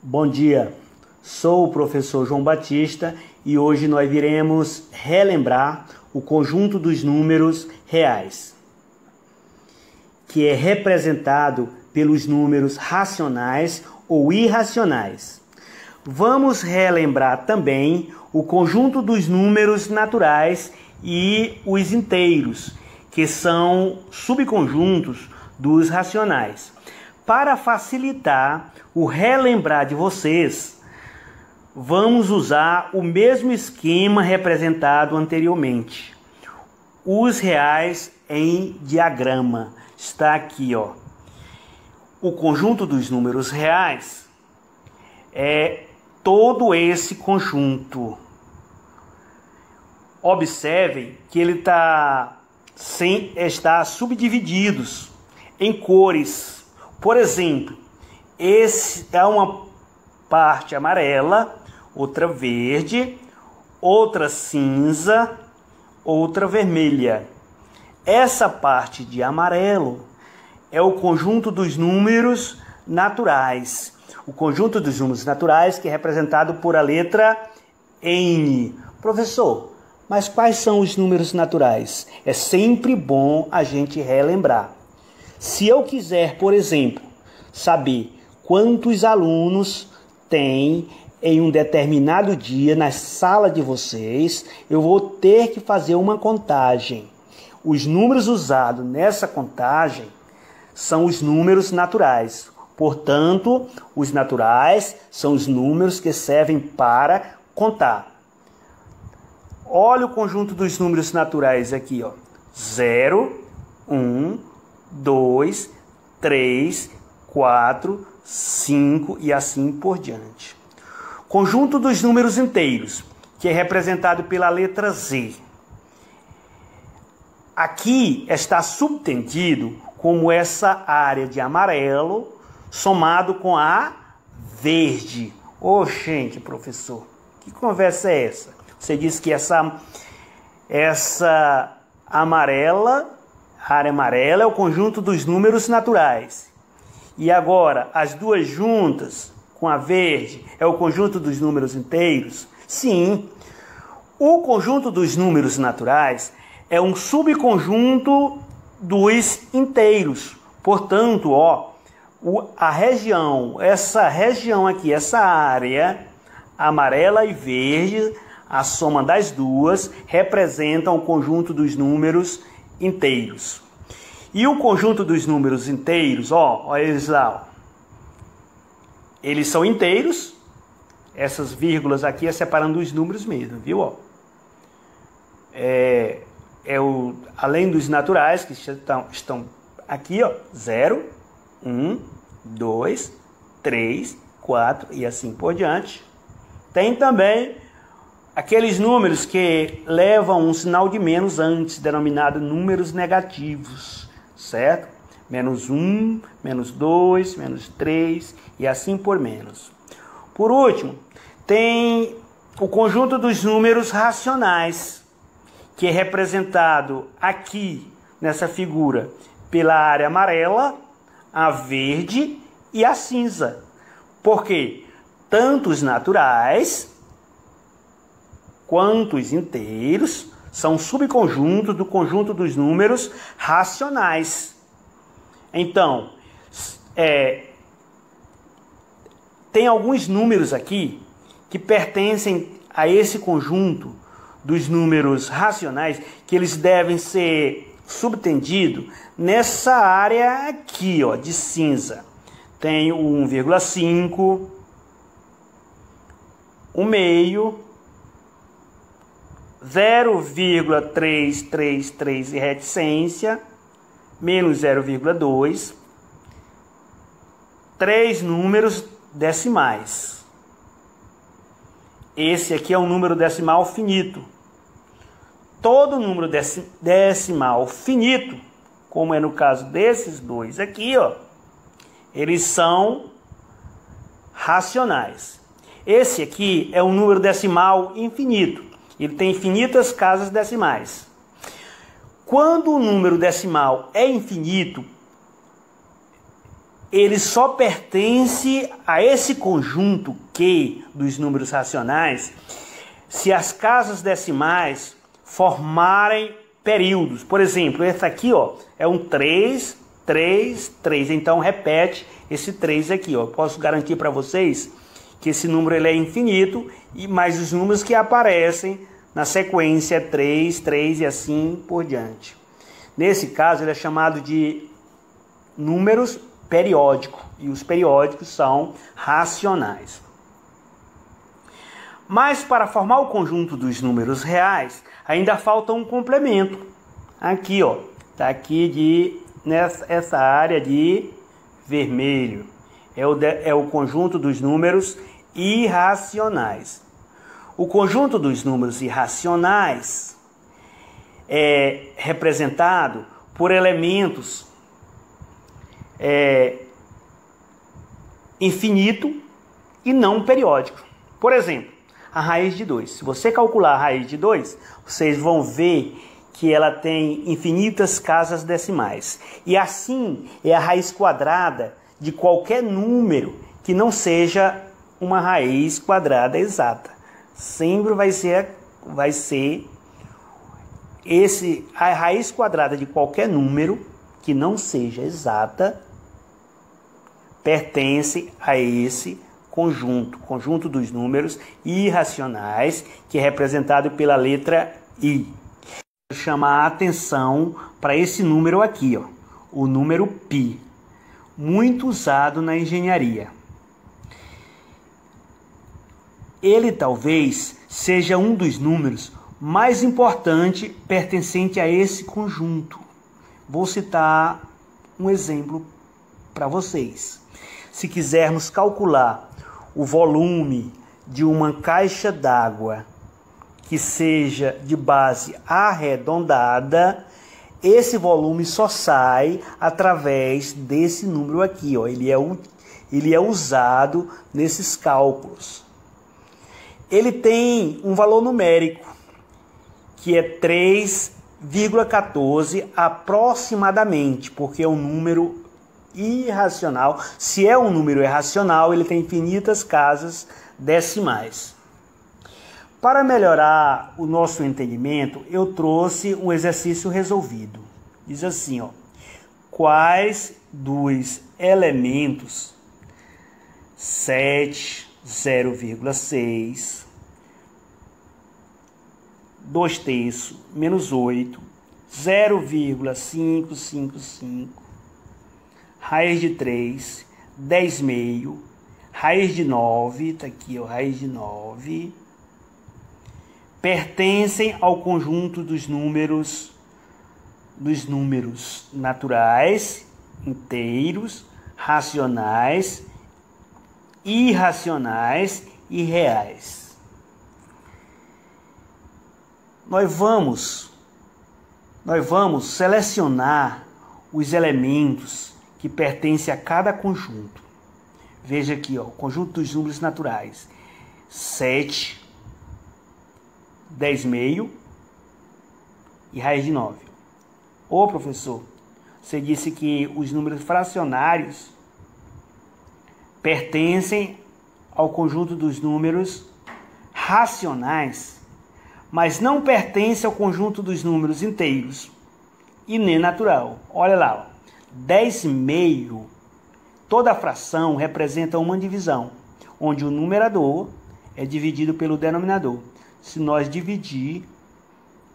Bom dia, sou o professor João Batista e hoje nós iremos relembrar o conjunto dos números reais, que é representado pelos números racionais ou irracionais. Vamos relembrar também o conjunto dos números naturais e os inteiros, que são subconjuntos dos racionais. Para facilitar o relembrar de vocês, vamos usar o mesmo esquema representado anteriormente. Os reais em diagrama. Está aqui, ó. O conjunto dos números reais é todo esse conjunto. Observem que ele está subdivididos em cores. Por exemplo, esse é uma parte amarela, outra verde, outra cinza, outra vermelha. Essa parte de amarelo é o conjunto dos números naturais. O conjunto dos números naturais que é representado por a letra N. Professor, mas quais são os números naturais? É sempre bom a gente relembrar. Se eu quiser, por exemplo, saber quantos alunos tem em um determinado dia na sala de vocês, eu vou ter que fazer uma contagem. Os números usados nessa contagem são os números naturais. Portanto, os naturais são os números que servem para contar. Olha o conjunto dos números naturais aqui, ó. 0, 1, 2, 3, 4, 5 e assim por diante. Conjunto dos números inteiros, que é representado pela letra Z. Aqui está subtendido como essa área de amarelo somado com a verde. Ô, gente, professor, que conversa é essa? Você disse que essa amarela, a área amarela é o conjunto dos números naturais. E agora, as duas juntas com a verde é o conjunto dos números inteiros? Sim. O conjunto dos números naturais é um subconjunto dos inteiros. Portanto, ó, essa região aqui, essa área amarela e verde, a soma das duas representam o conjunto dos números inteiros. E o conjunto dos números inteiros, olha eles lá. Ó. Eles são inteiros. Essas vírgulas aqui é separando os números mesmo, viu? Ó. Além dos naturais, que estão aqui, ó. 0, 1, 2, 3, 4 e assim por diante. Tem também aqueles números que levam um sinal de menos antes, denominado números negativos, certo? Menos 1, menos 2, menos 3 e assim por menos. Por último, tem o conjunto dos números racionais, que é representado aqui nessa figura pela área amarela, a verde e a cinza. Por quê? Tanto os naturais quanto os inteiros são subconjuntos do conjunto dos números racionais. Então, tem alguns números aqui que pertencem a esse conjunto dos números racionais, que eles devem ser subtendidos nessa área aqui, ó, de cinza. Tem o 1,5, o meio, 0,333 e reticência, menos 0,2, 3 números decimais. Esse aqui é um número decimal finito. Todo número decimal finito, como é no caso desses dois aqui, ó, eles são racionais. Esse aqui é um número decimal infinito. Ele tem infinitas casas decimais. Quando o número decimal é infinito, ele só pertence a esse conjunto Q dos números racionais se as casas decimais formarem períodos. Por exemplo, esse aqui, ó, é um 3, 3, 3. Então repete esse 3 aqui, ó. Posso garantir para vocês que esse número ele é infinito, mas os números que aparecem na sequência é 3, 3 e assim por diante. Nesse caso, ele é chamado de números periódicos, e os periódicos são racionais. Mas para formar o conjunto dos números reais, ainda falta um complemento. Aqui, ó, tá aqui nessa área de vermelho. É o conjunto dos números irracionais. O conjunto dos números irracionais é representado por elementos infinito e não periódico. Por exemplo, a raiz de 2. Se você calcular a raiz de 2, vocês vão ver que ela tem infinitas casas decimais. E assim é a raiz quadrada de qualquer número que não seja uma raiz quadrada exata. Sempre vai ser a raiz quadrada de qualquer número que não seja exata pertence a esse conjunto dos números irracionais, que é representado pela letra I. Vou chamar a atenção para esse número aqui, ó, o número π, muito usado na engenharia. Ele talvez seja um dos números mais importantes pertencente a esse conjunto. Vou citar um exemplo para vocês. Se quisermos calcular o volume de uma caixa d'água que seja de base arredondada, esse volume só sai através desse número aqui, ó. Ele é usado nesses cálculos. Ele tem um valor numérico, que é 3,14 aproximadamente, porque é um número irracional. Se é um número irracional, ele tem infinitas casas decimais. Para melhorar o nosso entendimento, eu trouxe um exercício resolvido. Diz assim, ó: quais dos elementos 7, 0,6, 2/3, menos 8, 0,555, raiz de 3, 10/2, raiz de 9, tá aqui, ó, raiz de 9, pertencem ao conjunto dos números naturais, inteiros, racionais, irracionais e reais. Nós vamos selecionar os elementos que pertencem a cada conjunto. Veja aqui, ó, o conjunto dos números naturais: 7, 10/2 e raiz de 9. Ô professor, você disse que os números fracionários pertencem ao conjunto dos números racionais, mas não pertencem ao conjunto dos números inteiros e nem natural. Olha lá, ó, 10/2, toda fração representa uma divisão, onde o numerador é dividido pelo denominador. Se nós dividir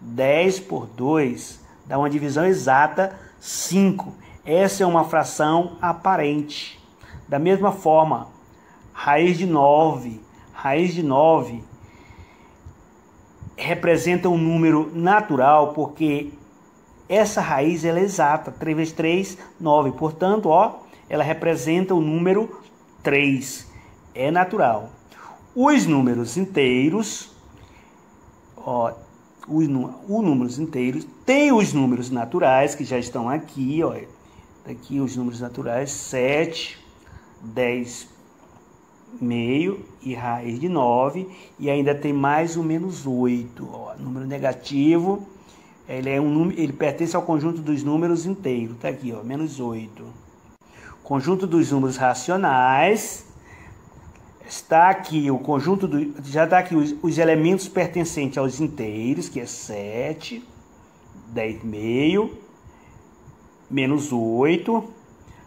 10 por 2, dá uma divisão exata, 5. Essa é uma fração aparente. Da mesma forma, raiz de 9 representa um número natural, porque essa raiz ela é exata, 3 vezes 3, 9. Portanto, ó, ela representa o número 3. É natural. Os números inteiros, ó, os números inteiros tem os números naturais que já estão aqui, ó. Aqui os números naturais: 7, 10/2 e raiz de 9, e ainda tem mais o menos 8, ó, número negativo. Ele pertence ao conjunto dos números inteiros, tá aqui, ó, menos 8. conjunto dos números racionais. Está aqui o conjunto já está aqui os elementos pertencentes aos inteiros, que é 7, 10,5, menos 8,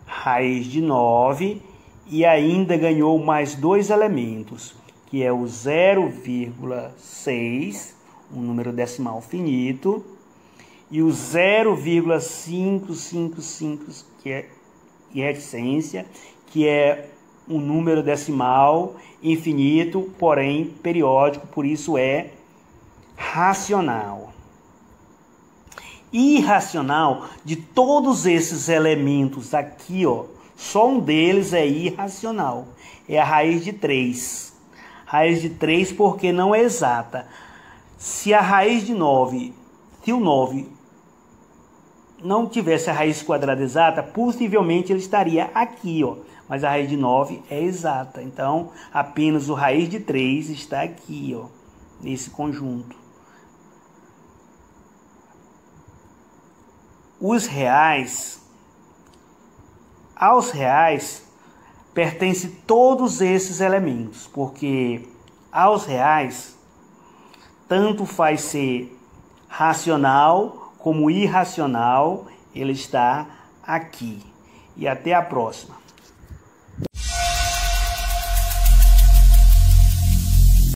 raiz de 9, e ainda ganhou mais dois elementos, que é o 0,6, um número decimal finito, e o 0,555, que é reticência, que é um número decimal infinito, porém periódico, por isso é racional. Irracional, de todos esses elementos aqui, ó, só um deles é irracional, é a raiz de 3. Raiz de 3 porque não é exata. Se a raiz de 9, se o 9 não tivesse a raiz quadrada exata, possivelmente ele estaria aqui, ó. Mas a raiz de 9 é exata. Então, apenas o raiz de 3 está aqui, ó, nesse conjunto. Os reais, aos reais pertencem todos esses elementos, porque aos reais tanto faz ser racional como irracional, ele está aqui. E até a próxima.